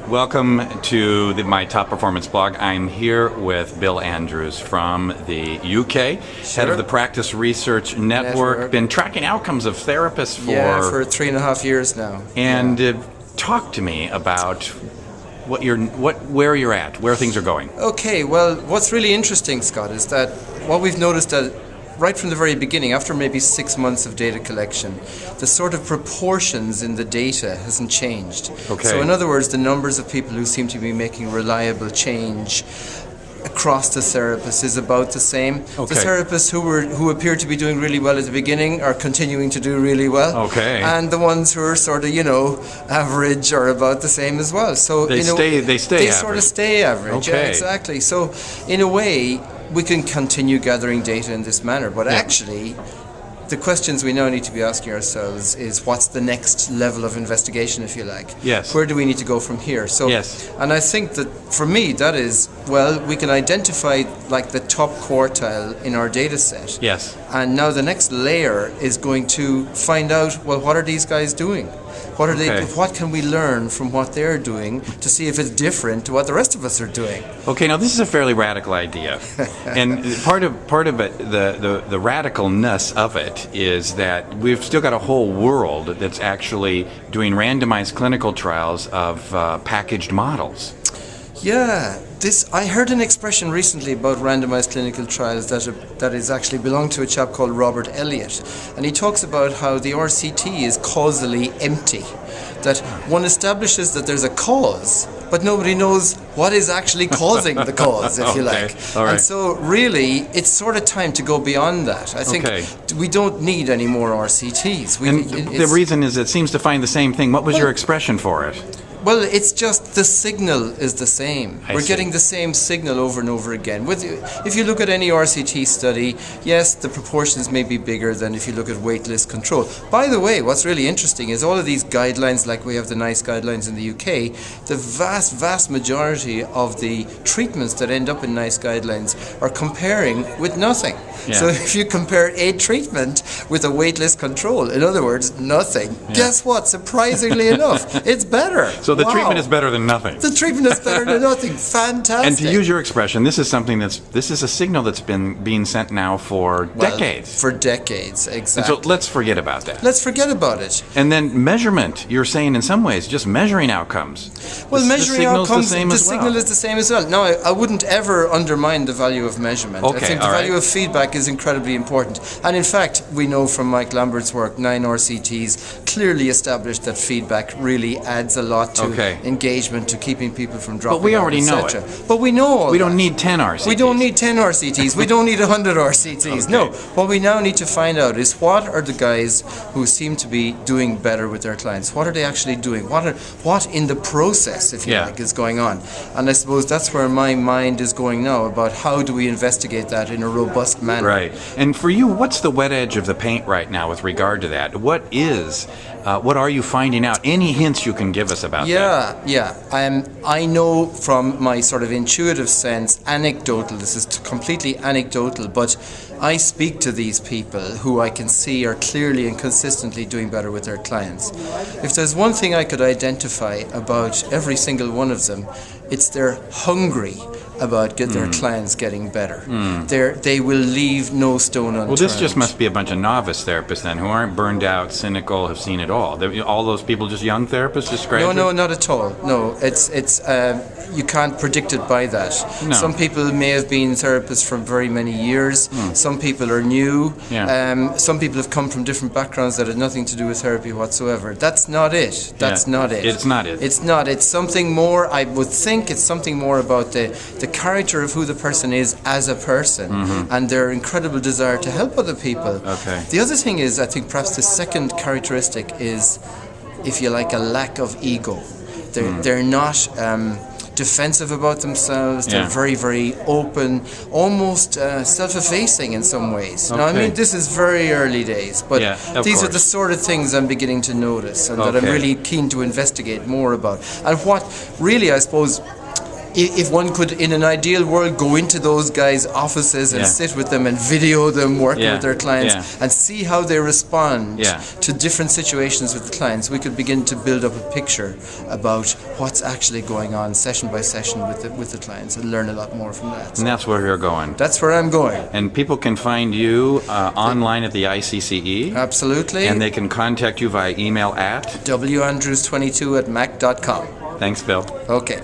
Welcome to my Top Performance blog. I'm here with Bill Andrews from the UK, head of the Practice Research Network. Been tracking outcomes of therapists for 3.5 years now. And talk to me about where you're at, where things are going. Okay, well, what's really interesting, Scott, is that what we've noticed that right from the very beginning, after maybe 6 months of data collection, the sort of proportions in the data hasn't changed. Okay. So in other words, the numbers of people who seem to be making reliable change across the therapists is about the same. Okay. The therapists who appear to be doing really well at the beginning are continuing to do really well. Okay. And the ones who are sort of, average are about the same as well. So they stay they average. sort of stay average. Okay. Yeah, exactly. So in a way, we can continue gathering data in this manner, but actually the questions we now need to be asking ourselves is what's the next level of investigation, if you like? Yes. Where do we need to go from here? So, yes. And I think that for me that is, well, we can identify like the top quartile in our data set. Yes. And now the next layer is going to find out, well, what are these guys doing? What are they? What can we learn from what they're doing to see if it's different to what the rest of us are doing? Okay, now this is a fairly radical idea, and part of it, the radicalness of it is that we've still got a whole world that's actually doing randomized clinical trials of packaged models. Yeah, I heard an expression recently about randomized clinical trials that is actually belonged to a chap called Robert Elliott, and he talks about how the RCT is causally empty, that one establishes that there's a cause, but nobody knows what is actually causing the cause, if you like. All right. And so really, it's sort of time to go beyond that. I think we don't need any more RCTs. The reason is it seems to find the same thing. What was your expression for it? Well, it's just the signal is the same. We're getting the same signal over and over again. If you look at any RCT study, yes, the proportions may be bigger than if you look at waitlist control. By the way, what's really interesting is all of these guidelines, like we have the NICE guidelines in the UK, the vast majority of the treatments that end up in NICE guidelines are comparing with nothing. Yeah. So if you compare a treatment with a waitlist control, in other words, nothing, guess what? Surprisingly enough, it's better. So the treatment is better than nothing. The treatment is better than nothing. Fantastic. And to use your expression, this is a signal that's been being sent now for decades. For decades, exactly. And so let's forget about that. Let's forget about it. And then measurement, you're saying in some ways, just measuring outcomes. Well, measuring outcomes, the signal is the same as well. Now, I wouldn't ever undermine the value of measurement. Okay, I think the value of feedback is incredibly important. And in fact, we know from Mike Lambert's work, 9 RCTs clearly established that feedback really adds a lot to engagement, to keeping people from dropping out. But we already know it. But we know all We don't need 10 RCTs. We don't need 10 RCTs. We don't need 100 RCTs. No. What we now need to find out is what are the guys who seem to be doing better with their clients? What are they actually doing? What in the process, if you like, is going on? And I suppose that's where my mind is going now, about how do we investigate that in a robust manner. Right. And for you, what's the wet edge of the paint right now with regard to that? What are you finding out? Any hints you can give us about that? Yeah. I know from my sort of intuitive sense, anecdotal, this is completely anecdotal, but I speak to these people who I can see are clearly and consistently doing better with their clients. If there's one thing I could identify about every single one of them, it's they're hungry about their clients getting better. They will leave no stone unturned. Well, this just must be a bunch of novice therapists then, who aren't burned out, cynical, have seen it all. All those people just young therapists, just graduates? No, not at all. No, it's you can't predict it by that. No. Some people may have been therapists for very many years. Some people are new. Some people have come from different backgrounds that had nothing to do with therapy whatsoever. That's not it. That's not it. It's not it. It's not. It's something more. I would think it's something more about the character of who the person is as a person, and their incredible desire to help other people. Okay. The other thing is, I think perhaps the second characteristic is, if you like, a lack of ego. They're not defensive about themselves. They're very, very open, almost self-effacing in some ways. Now, I mean, this is very early days, but these are the sort of things I'm beginning to notice and that I'm really keen to investigate more about. And what really, I suppose, if one could, in an ideal world, go into those guys' offices and Yeah. sit with them and video them working Yeah. with their clients Yeah. and see how they respond Yeah. to different situations with the clients, we could begin to build up a picture about what's actually going on session by session with the clients and learn a lot more from that. And that's where you're going. That's where I'm going. And people can find you online at the ICCE. Absolutely. And they can contact you via email at. WAndrews22@mac.com. Thanks, Bill. Okay.